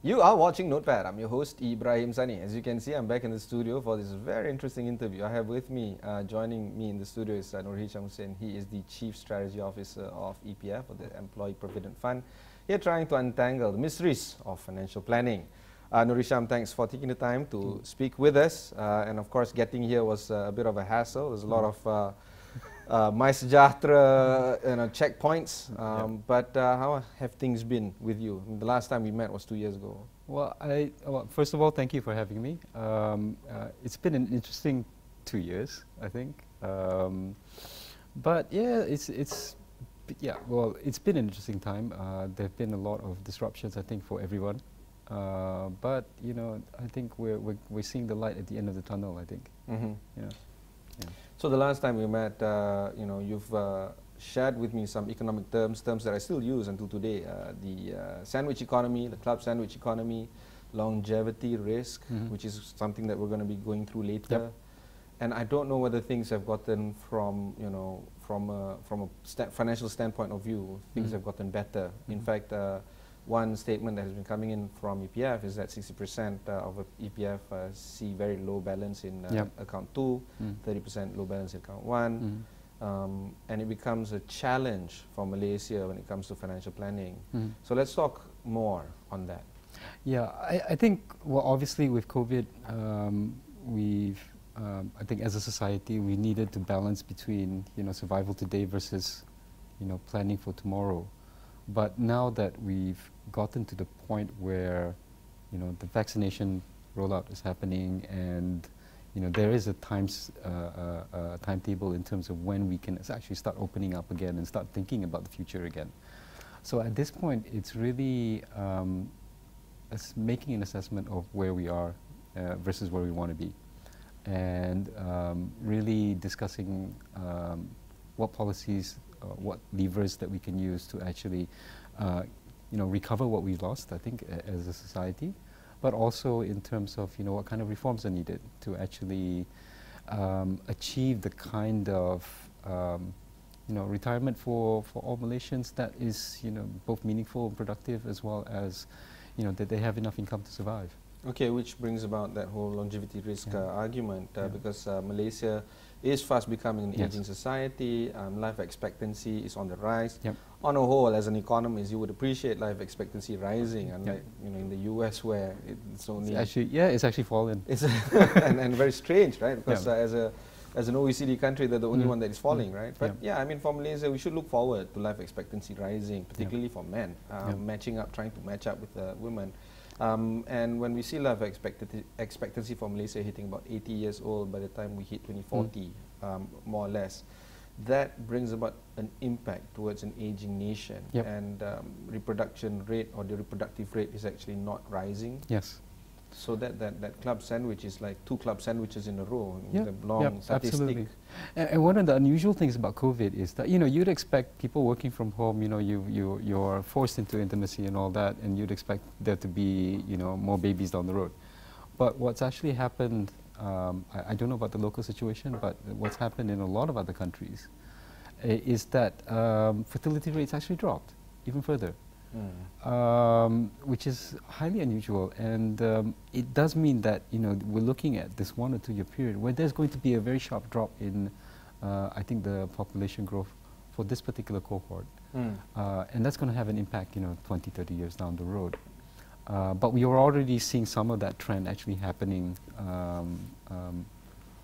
You are watching Notepad. I'm your host, Ibrahim Sani. As you can see, I'm back in the studio for this very interesting interview. I have with me, joining me in the studio is Nurhisham Hussein. He is the Chief Strategy Officer of EPF, or the Employees Provident Fund. Here trying to untangle the mysteries of financial planning. Nurhisham, thanks for taking the time to speak with us. And of course, getting here was a bit of a hassle. There's a lot of My Sejahtera checkpoints, but how have things been with you? I mean, the last time we met was 2 years ago. Well, first of all, thank you for having me. It's been an interesting 2 years, I think. But yeah, it's been an interesting time. There have been a lot of disruptions, I think, for everyone. But you know, I think we're seeing the light at the end of the tunnel, I think. Mm-hmm. Yeah. So the last time we met, you've shared with me some economic terms that I still use until today. The sandwich economy, the club sandwich economy, longevity risk, which is something that we're going to be going through later. Yep. And I don't know whether things have gotten from a financial standpoint of view, things have gotten better. In fact, one statement that has been coming in from EPF is that 60% of EPF see very low balance in account 2, 30% low balance in account 1, and it becomes a challenge for Malaysia when it comes to financial planning. So let's talk more on that. Yeah, I think, well, obviously with COVID, I think as a society, we needed to balance between, survival today versus, planning for tomorrow. But now that we've gotten to the point where, the vaccination rollout is happening, and there is a timetable in terms of when we can actually start opening up again and start thinking about the future again. So at this point, it's really making an assessment of where we are versus where we want to be, and really discussing what policies, what levers that we can use to actually, recover what we've lost, I think, as a society, but also in terms of, what kind of reforms are needed to actually achieve the kind of, retirement for all Malaysians that is, both meaningful and productive, as well as, that they have enough income to survive. Okay, which brings about that whole longevity risk argument, because Malaysia is fast becoming an aging society. Life expectancy is on the rise. On a whole, as an economist, you would appreciate life expectancy rising, unlike in the US, where it's only it's actually fallen. It's and very strange, right? Because as an OECD country, they're the only one that is falling, right? But I mean, for Malaysia, we should look forward to life expectancy rising, particularly for men, trying to match up with women. And when we see life expectancy for Malaysia hitting about 80 years old by the time we hit 2040, more or less, that brings about an impact towards an aging nation. And reproduction rate, or the reproductive rate, is actually not rising. Yes. So that club sandwich is like 2 club sandwiches in a row. The long statistic. Absolutely. And one of the unusual things about COVID is that you'd expect people working from home. You're forced into intimacy and all that, and you'd expect there to be more babies down the road. But what's actually happened, I don't know about the local situation, but what's happened in a lot of other countries is that fertility rates actually dropped even further. Which is highly unusual, and it does mean that we're looking at this 1 or 2 year period where there's going to be a very sharp drop in I think the population growth for this particular cohort, and that's going to have an impact 20-30 years down the road. But we are already seeing some of that trend actually happening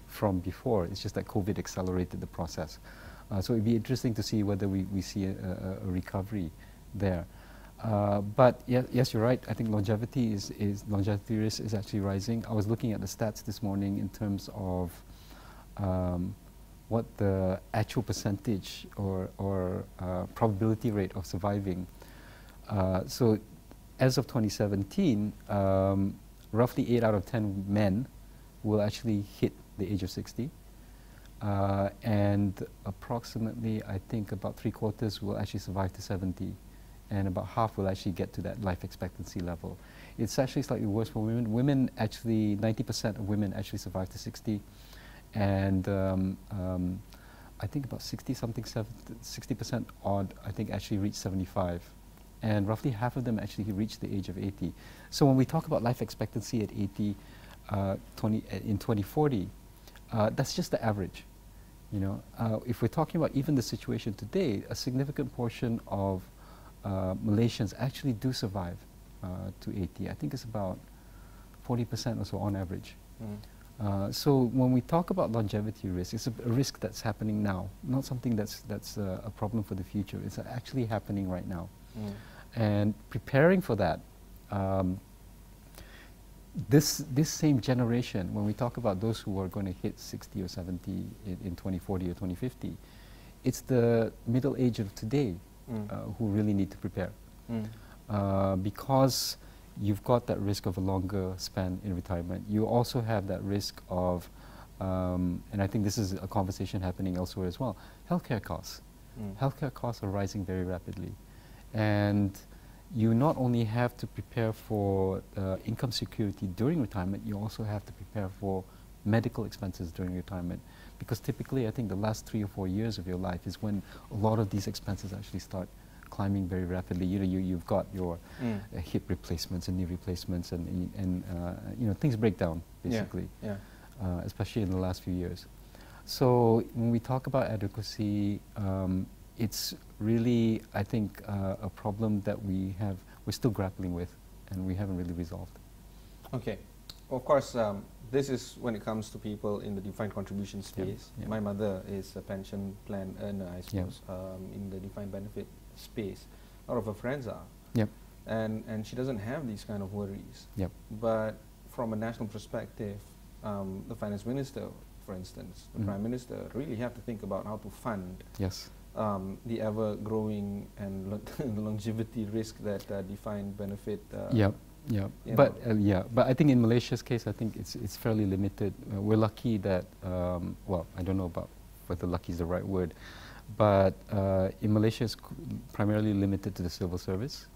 from before. It's just that COVID accelerated the process, so it'd be interesting to see whether we see a recovery there. But yes, you're right. I think longevity risk is actually rising. I was looking at the stats this morning in terms of what the actual percentage or probability rate of surviving. So as of 2017, roughly 8 out of 10 men will actually hit the age of 60. And approximately, I think, about 3/4 will actually survive to 70. And about half will actually get to that life expectancy level. It's actually slightly worse for women. Women actually, 90% of women actually survive to 60, and I think about 60% odd, I think, actually reach 75. and roughly half of them actually reach the age of 80. So when we talk about life expectancy at 80 in 2040, that's just the average. You know, if we're talking about even the situation today, a significant portion of Malaysians actually do survive to 80. I think it's about 40% or so on average. So when we talk about longevity risk, it's a risk that's happening now, not something that's a problem for the future. It's actually happening right now. And preparing for that, this same generation, when we talk about those who are going to hit 60 or 70 in 2040 or 2050, it's the middle age of today who really need to prepare. Because you've got that risk of a longer span in retirement. You also have that risk of, and I think this is a conversation happening elsewhere as well, healthcare costs. Healthcare costs are rising very rapidly. And you not only have to prepare for income security during retirement, you also have to prepare for medical expenses during retirement. Because typically, I think the last 3 or 4 years of your life is when a lot of these expenses actually start climbing very rapidly. You know, you've got your hip replacements and knee replacements, and you know, things break down basically, especially in the last few years. So when we talk about adequacy, it's really, I think, a problem that we're still grappling with, and we haven't really resolved. Okay, of course, this is when it comes to people in the defined contribution space. My mother is a pension plan earner, I suppose, in the defined benefit space. A lot of her friends are, and she doesn't have these kind of worries. But from a national perspective, the finance minister, for instance, the prime minister, really have to think about how to fund the ever-growing and longevity risk that defined benefit. But I think in Malaysia's case, I think it's fairly limited. We're lucky that, well, I don't know about whether lucky is the right word, but in Malaysia it's primarily limited to the civil service.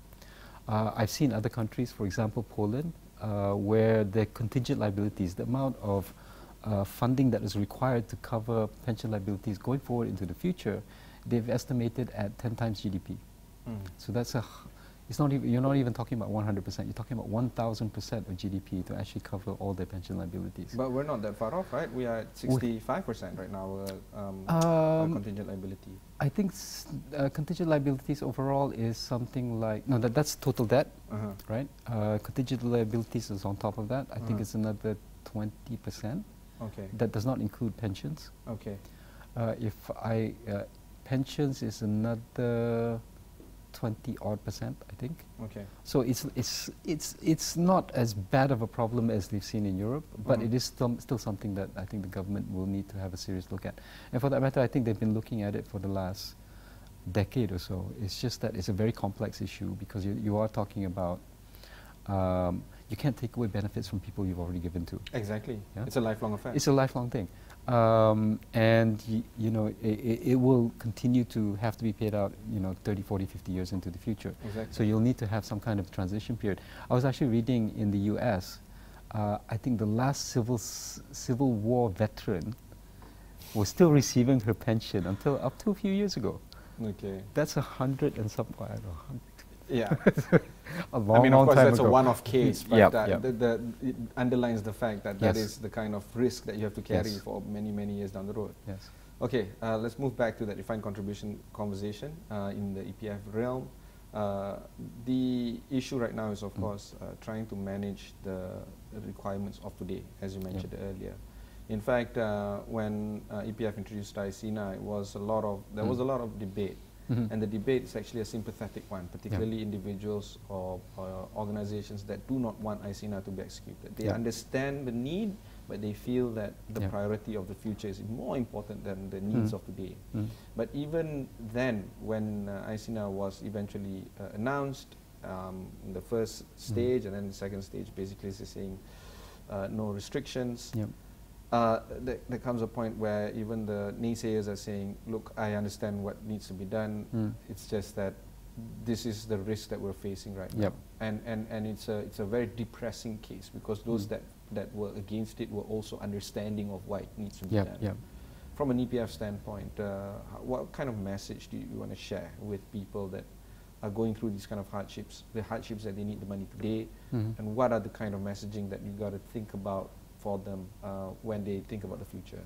I've seen other countries, for example Poland, where the contingent liabilities, the amount of funding that is required to cover pension liabilities going forward into the future, they've estimated at 10 times GDP. So that's it's not even, you're not even talking about 100%, you're talking about 1,000% of GDP to actually cover all their pension liabilities. But we're not that far off, right? We are at 65% right now, contingent liability. I think contingent liabilities overall is something like, no, that's total debt, right? Contingent liabilities is on top of that. I think it's another 20%. Okay. That does not include pensions. Okay. Pensions is another 20-odd%, I think. Okay. So it's not as bad of a problem as they've seen in Europe, but it is still something that I think the government will need to have a serious look at. And for that matter, I think they've been looking at it for the last decade or so. It's just that it's a very complex issue because you are talking about you can't take away benefits from people you've already given to. Exactly. It's a lifelong affair. It's a lifelong thing. And you know, it will continue to have to be paid out, you know, 30, 40, 50 years into the future. Exactly. So you'll need to have some kind of transition period. I was actually reading in the US, I think the last Civil War veteran was still receiving her pension until up to a few years ago. Okay. That's 100 and some, I don't know. Yeah. A long, I mean, of course, that's ago. a one-off case, but it underlines the fact that that is the kind of risk that you have to carry for many, many years down the road. Yes. Okay, let's move back to that defined contribution conversation in the EPF realm. The issue right now is, of course, trying to manage the requirements of today, as you mentioned earlier. In fact, when EPF introduced ICINA, there was a lot of debate. And the debate is actually a sympathetic one, particularly individuals or organizations that do not want ICINA to be executed. They understand the need, but they feel that the priority of the future is more important than the needs of today. But even then, when ICINA was eventually announced, in the first stage and then the second stage basically is saying no restrictions. There comes a point where even the naysayers are saying, look, I understand what needs to be done, it's just that this is the risk that we're facing right now. And it's a very depressing case because those that were against it were also understanding of why it needs to be done. From an EPF standpoint, what kind of message do you want to share with people that are going through these kind of hardships, the hardships that they need the money today, Mhm. and what are the kind of messaging that you got to think about for them when they think about the future?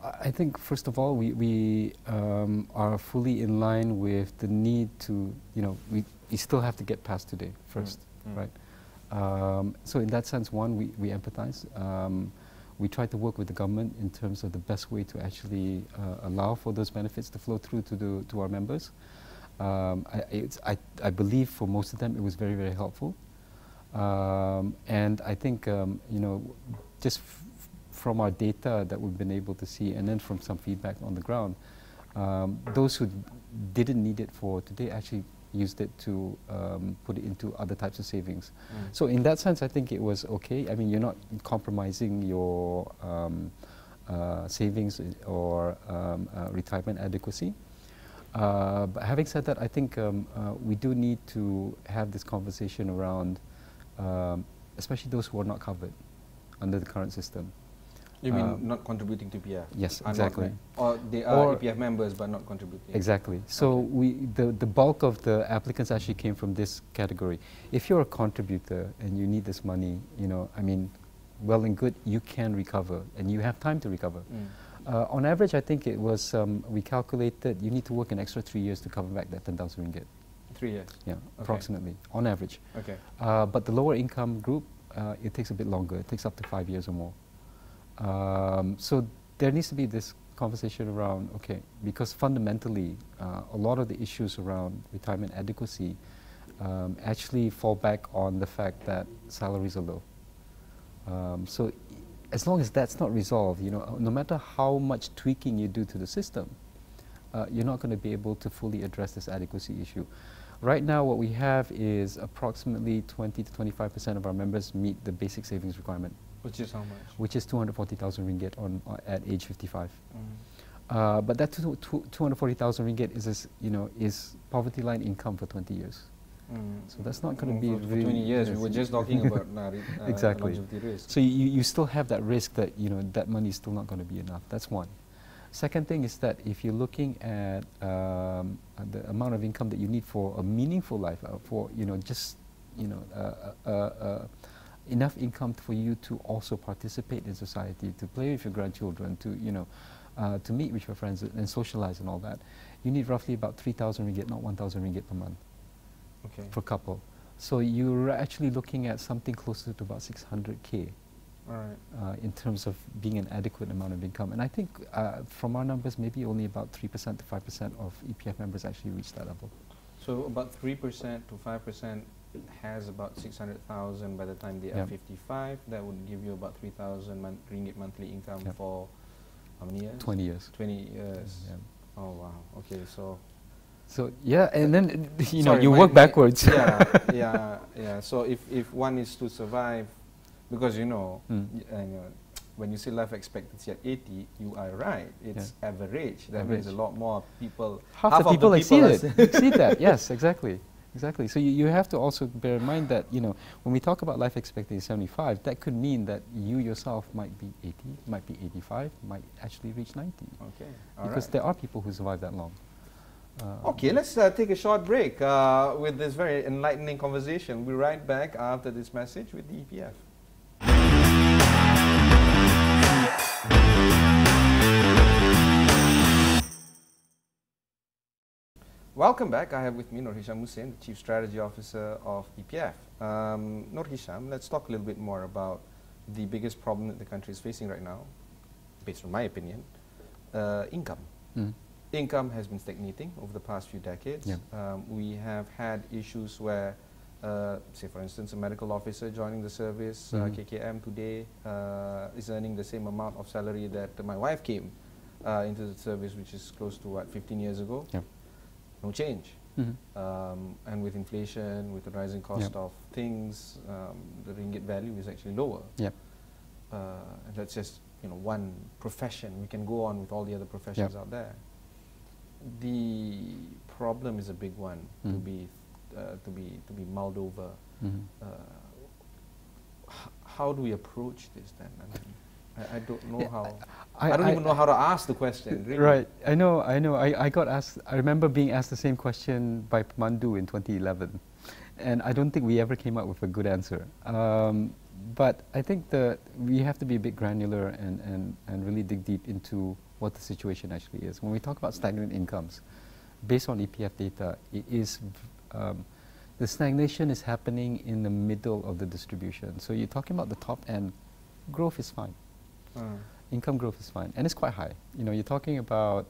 I think first of all, we are fully in line with the need to, we still have to get past today first, right? So in that sense, one, we empathize. We try to work with the government in terms of the best way to actually allow for those benefits to flow through to our members. I believe for most of them it was very, very helpful. And I think, just from our data that we've been able to see, and then from some feedback on the ground, those who didn't need it for today actually used it to put it into other types of savings. So in that sense, I think it was okay. I mean, you're not compromising your savings or retirement adequacy. But having said that, I think we do need to have this conversation around, especially those who are not covered under the current system. You mean not contributing to EPF? Yes, exactly. Or they are EPF members but not contributing? Exactly. So the bulk of the applicants actually came from this category. If you're a contributor and you need this money, I mean, well and good, you can recover and you have time to recover. On average, I think it was, we calculated you need to work an extra 3 years to cover back that 10,000 ringgit. 3 years? Yeah, approximately, on average. Okay. But the lower income group, it takes a bit longer. It takes up to 5 years or more. So there needs to be this conversation around, okay, because fundamentally, a lot of the issues around retirement adequacy actually fall back on the fact that salaries are low. So as long as that's not resolved, no matter how much tweaking you do to the system, you're not going to be able to fully address this adequacy issue. Right now, what we have is approximately 20 to 25% of our members meet the basic savings requirement. Which is how much? Which is 240,000 ringgit at age 55. But that 240,000 ringgit is poverty line income for 20 years. So that's not going to be for 20 years. We were just talking about exactly. Risk. So you still have that risk that that money is still not going to be enough. That's one. Second thing is that if you're looking at the amount of income that you need for a meaningful life, for enough income for you to also participate in society, to play with your grandchildren, to meet with your friends and socialize and all that, you need roughly about 3,000 ringgit, not 1,000 ringgit per month. Okay. For couple. So you're actually looking at something closer to about 600K. All right. In terms of being an adequate amount of income. And I think from our numbers, maybe only about 3% to 5% of EPF members actually reach that level. So about 3% to 5% has about 600,000 by the time they are 55. That would give you about 3,000 ringgit monthly income for how many years? 20 years. 20 years. Yeah. Oh wow. Okay, so yeah, and then you work backwards. Yeah. So if one is to survive, because when you say life expectancy at 80, you are right. It's average. That means a lot more people. Half the people exceed that. Yes, exactly. Exactly. So you have to also bear in mind that, when we talk about life expectancy 75, that could mean that you yourself might be 80, might be 85, might actually reach 90. Okay. Because there are people who survive that long. Okay, let's take a short break with this very enlightening conversation. We'll be right back after this message with the EPF. Welcome back. I have with me Nurhisham Hussein, the Chief Strategy Officer of EPF. Nurhisham, let's talk a little bit more about the biggest problem that the country is facing right now, based on my opinion, income. Income has been stagnating over the past few decades. We have had issues where, say for instance, a medical officer joining the service, KKM today, is earning the same amount of salary that my wife came into the service, which is close to 15 years ago. No change. And with inflation, with the rising cost of things, the ringgit value is actually lower. And that's just one profession. We can go on with all the other professions out there. The problem is a big one to be mulled over. How do we approach this then? I don't know how. I I don't even know how to ask the question. Really. Right. I know. I got asked. I remember being asked the same question by Pemandu in 2011, and I don't think we ever came up with a good answer. But I think that we have to be a bit granular and really dig deep into what the situation actually is. When we talk about stagnant incomes, based on EPF data, it is the stagnation is happening in the middle of the distribution. So you're talking about the top end, growth is fine. Income growth is fine, and it's quite high. You know, you're talking about,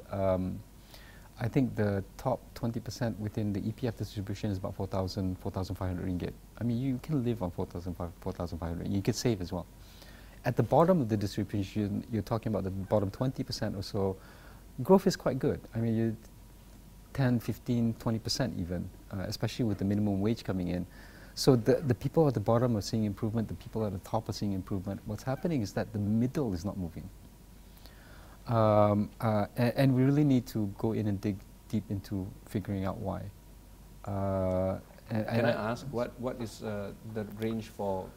I think the top 20% within the EPF distribution is about 4,500 ringgit. I mean, you can live on 4,500. You can save as well. At the bottom of the distribution, you're talking about the bottom 20% or so, growth is quite good. I mean, you 10, 15, 20% even, especially with the minimum wage coming in. So the people at the bottom are seeing improvement, the people at the top are seeing improvement. What's happening is that the middle is not moving. And we really need to go in and dig deep into figuring out why. Can I ask, what is the range for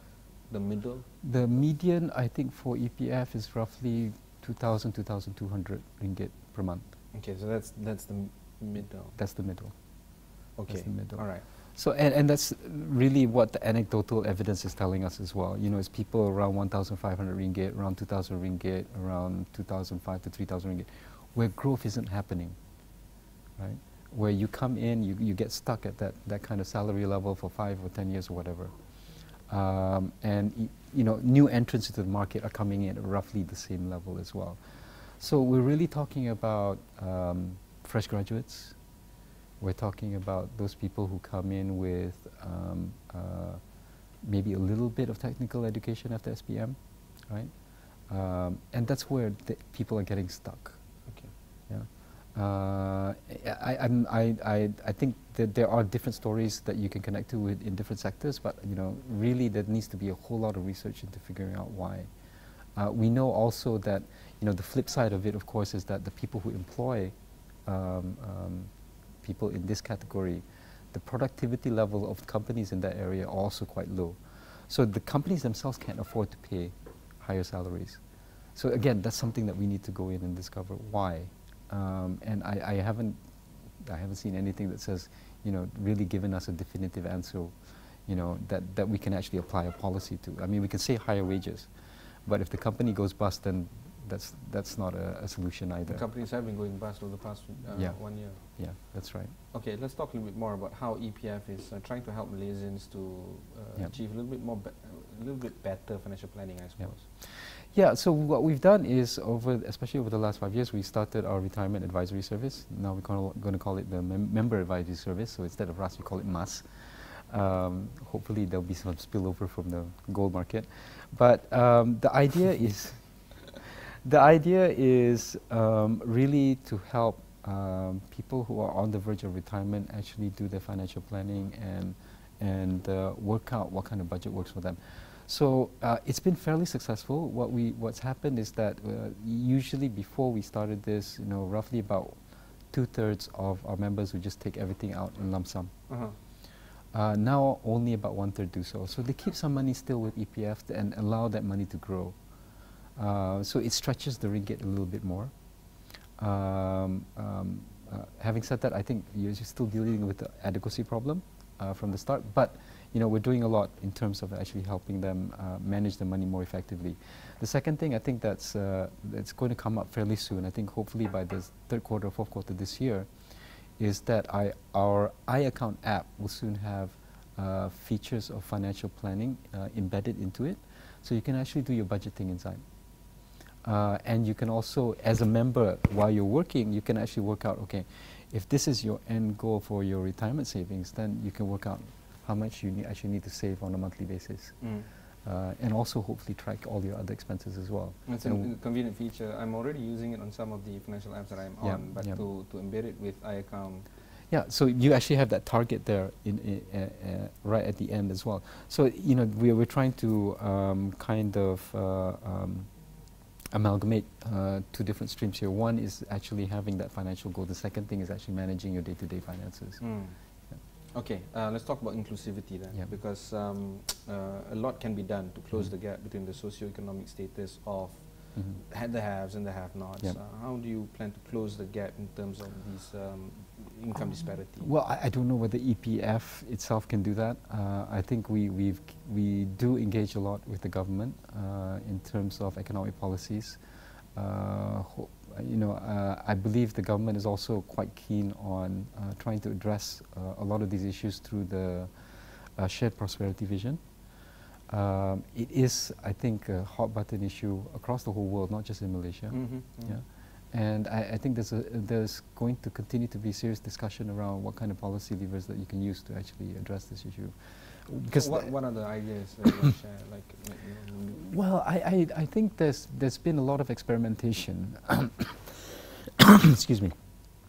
the middle? The median, I think, for EPF is roughly 2,000, 2,200 ringgit per month. Okay, so that's the middle. That's the middle. Okay, that's the middle. All right. So, and that's really what the anecdotal evidence is telling us as well. You know, it's people around 1,500 ringgit, around 2,000 ringgit, around 2,500 to 3,000 ringgit, where growth isn't happening, right? Where you come in, you get stuck at that kind of salary level for 5 or 10 years or whatever. And, you know, new entrants into the market are coming in at roughly the same level as well. So we're really talking about fresh graduates. We're talking about those people who come in with maybe a little bit of technical education after SPM, right? And that's where people are getting stuck. Okay. Yeah. I think that there are different stories that you can connect to in different sectors, but you know, really there needs to be a whole lot of research into figuring out why. We know also that, you know, the flip side of it, of course, is that the people who employ people in this category, the productivity level of companies in that area are also quite low. So the companies themselves can't afford to pay higher salaries. So again, that's something that we need to go in and discover why. And I haven't seen anything that says, you know, really given us a definitive answer, you know, that we can actually apply a policy to. I mean, we can say higher wages, but if the company goes bust, then that's not a solution either. The companies have been going bust over the past 1 year. Yeah, that's right. Okay, let's talk a little bit more about how EPF is trying to help Malaysians to achieve a little bit better financial planning, I suppose. Yeah, so what we've done is, especially over the last 5 years, we started our retirement advisory service. Now we're going to call it the member advisory service. So instead of RAS, we call it MAS. Hopefully there'll be some spillover from the gold market. But the idea is, really to help people who are on the verge of retirement actually do their financial planning and work out what kind of budget works for them. So it's been fairly successful. What's happened is that usually before we started this, you know, roughly about 2/3 of our members would just take everything out in lump sum. Now only about 1/3 do so. So they keep some money still with EPF and allow that money to grow. So it stretches the ringgit a little bit more. Having said that, I think you're still dealing with the adequacy problem from the start, but you know, we're doing a lot in terms of actually helping them manage the money more effectively. The second thing I think that's going to come up fairly soon, I think hopefully by the 3rd quarter, 4th quarter this year, is that our iAccount app will soon have features of financial planning embedded into it, so you can actually do your budgeting inside. And you can also, as a member, while you're working, you can actually work out, okay, if this is your end goal for your retirement savings, then you can work out how much you actually need to save on a monthly basis. And also hopefully track all your other expenses as well. It's a convenient feature. I'm already using it on some of the financial apps that I'm on, but to embed it with iAccount. Yeah, so you actually have that target there right at the end as well. So, you know, we're trying to kind of amalgamate 2 different streams here. One is actually having that financial goal. The second thing is actually managing your day-to-day finances. Okay, let's talk about inclusivity then, because a lot can be done to close the gap between the socio-economic status of the haves and the have-nots. Yep. How do you plan to close the gap in terms of these income disparity? Well, I don't know whether EPF itself can do that. I think we do engage a lot with the government in terms of economic policies. I believe the government is also quite keen on trying to address a lot of these issues through the shared prosperity vision. It is, I think, a hot button issue across the whole world, not just in Malaysia. Yeah. And I think there's going to continue to be serious discussion around what kind of policy levers that you can use to actually address this issue. Because so what are the ideas that you want to share? Well, I think there's been a lot of experimentation. Excuse me.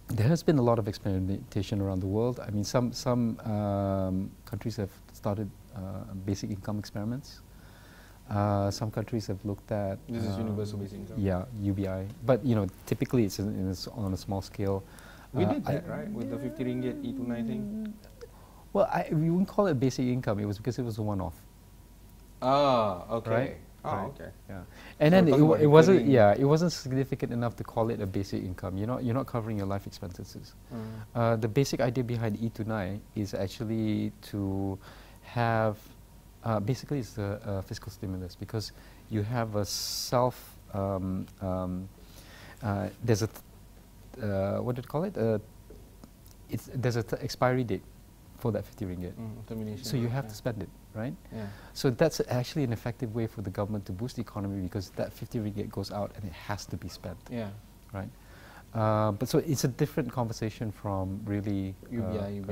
There has been a lot of experimentation around the world. I mean, some countries have started basic income experiments. Some countries have looked at... This is universal basic income? Yeah, UBI. But, typically it's on a small scale. We did that, right? With the 50 ringgit E29 thing? Well, we wouldn't call it basic income. It was because it was a one-off. Ah, okay. Right? Oh, right. okay. Yeah. And so then it wasn't. Yeah, it wasn't significant enough to call it a basic income. You're not covering your life expenses. The basic idea behind E29 is actually to have. Basically, it's a fiscal stimulus because you have a self. There's a what do you call it? There's an expiry date for that 50 ringgit. Termination. So you have to spend it, right? Yeah. So that's actually an effective way for the government to boost the economy because that 50 ringgit goes out and it has to be spent. Yeah. Right. But so it's a different conversation from really UBI,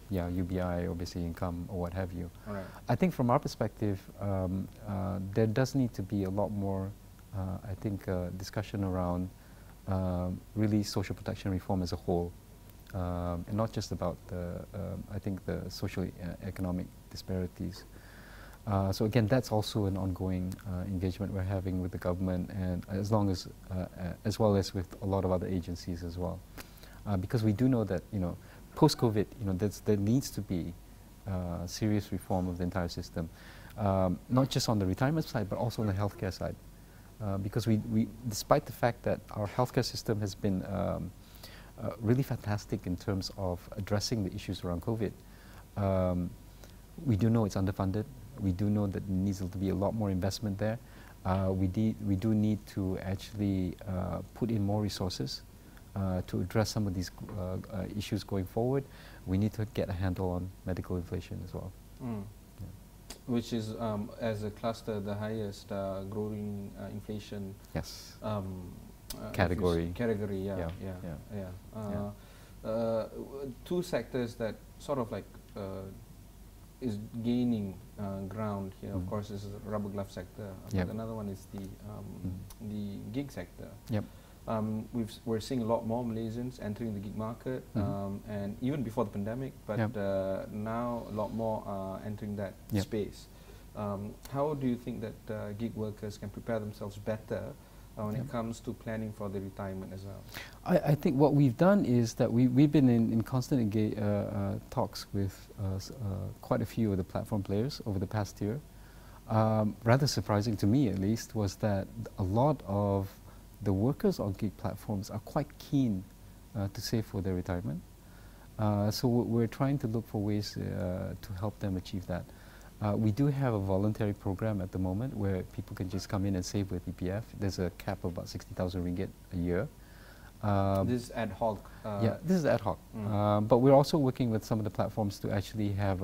yeah, UBI or basic income or what have you. Right. I think from our perspective, there does need to be a lot more, I think, discussion around really social protection reform as a whole. And not just about the, I think, the social economic disparities. So again, that's also an ongoing engagement we're having with the government, and as well as with a lot of other agencies as well, because we do know that post-COVID, there needs to be serious reform of the entire system, not just on the retirement side, but also on the healthcare side, because we, despite the fact that our healthcare system has been really fantastic in terms of addressing the issues around COVID. We do know it's underfunded. We do know that there needs to be a lot more investment there. We do need to actually put in more resources to address some of these issues going forward. We need to get a handle on medical inflation as well. Yeah. Which is, as a cluster, the highest growing inflation. Yes. Category, yeah. Two sectors that sort of is gaining ground here, of course, is the rubber glove sector. But another one is the gig sector. Yep. We're seeing a lot more Malaysians entering the gig market, and even before the pandemic, but now a lot more entering that space. How do you think that gig workers can prepare themselves better when it comes to planning for their retirement as well? I think what we've done is that we've been in constant talks with quite a few of the platform players over the past year. Rather surprising to me, at least, was that a lot of the workers on gig platforms are quite keen to save for their retirement. So we're trying to look for ways to help them achieve that. We do have a voluntary program at the moment where people can just come in and save with EPF. There's a cap of about 60,000 ringgit a year. This is ad hoc? Yeah, this is ad hoc. But we're also working with some of the platforms to actually have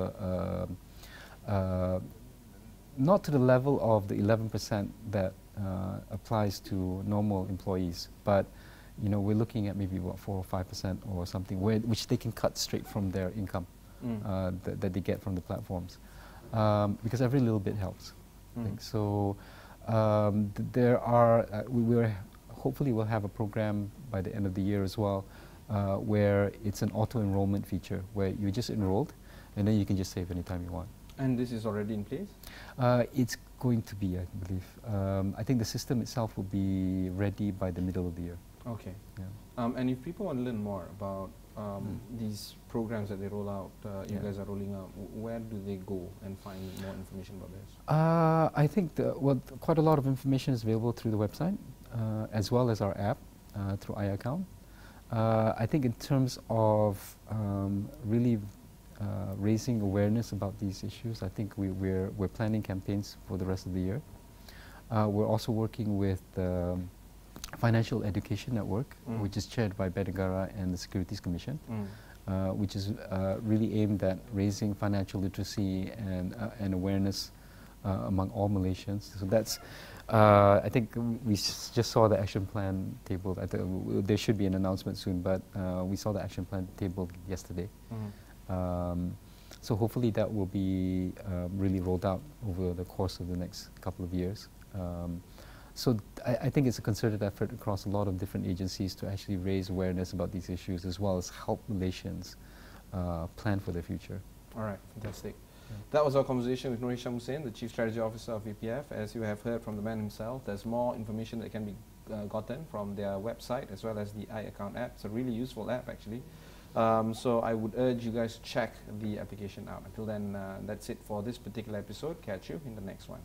not to the level of the 11% that applies to normal employees, but we're looking at maybe about 4 or 5% or something, which they can cut straight from their income that they get from the platforms. Because every little bit helps. I think. So there are, hopefully we'll have a program by the end of the year as well, where it's an auto-enrollment feature, where you're just enrolled, and then you can just save anytime you want. And this is already in place? It's going to be, I believe. I think the system itself will be ready by the middle of the year. Okay. Yeah. And if people want to learn more about these programs that they roll out, you Yeah. guys are rolling out, where do they go and find more information about this? I think quite a lot of information is available through the website, as well as our app through iAccount. I think in terms of really raising awareness about these issues, I think we're planning campaigns for the rest of the year. We're also working with the Financial Education Network, which is chaired by Bedegara and the Securities Commission, which is really aimed at raising financial literacy and awareness among all Malaysians. So that's, I think we just saw the action plan tabled. There should be an announcement soon, but we saw the action plan tabled yesterday. So hopefully that will be really rolled out over the course of the next couple of years. So I think it's a concerted effort across a lot of different agencies to actually raise awareness about these issues, as well as help Malaysians plan for their future. All right, fantastic. That was our conversation with Nurhisham Hussein, the Chief Strategy Officer of EPF. As you have heard from the man himself, there's more information that can be gotten from their website as well as the iAccount app. It's a really useful app, actually. So I would urge you guys to check the application out. Until then, that's it for this particular episode. Catch you in the next one.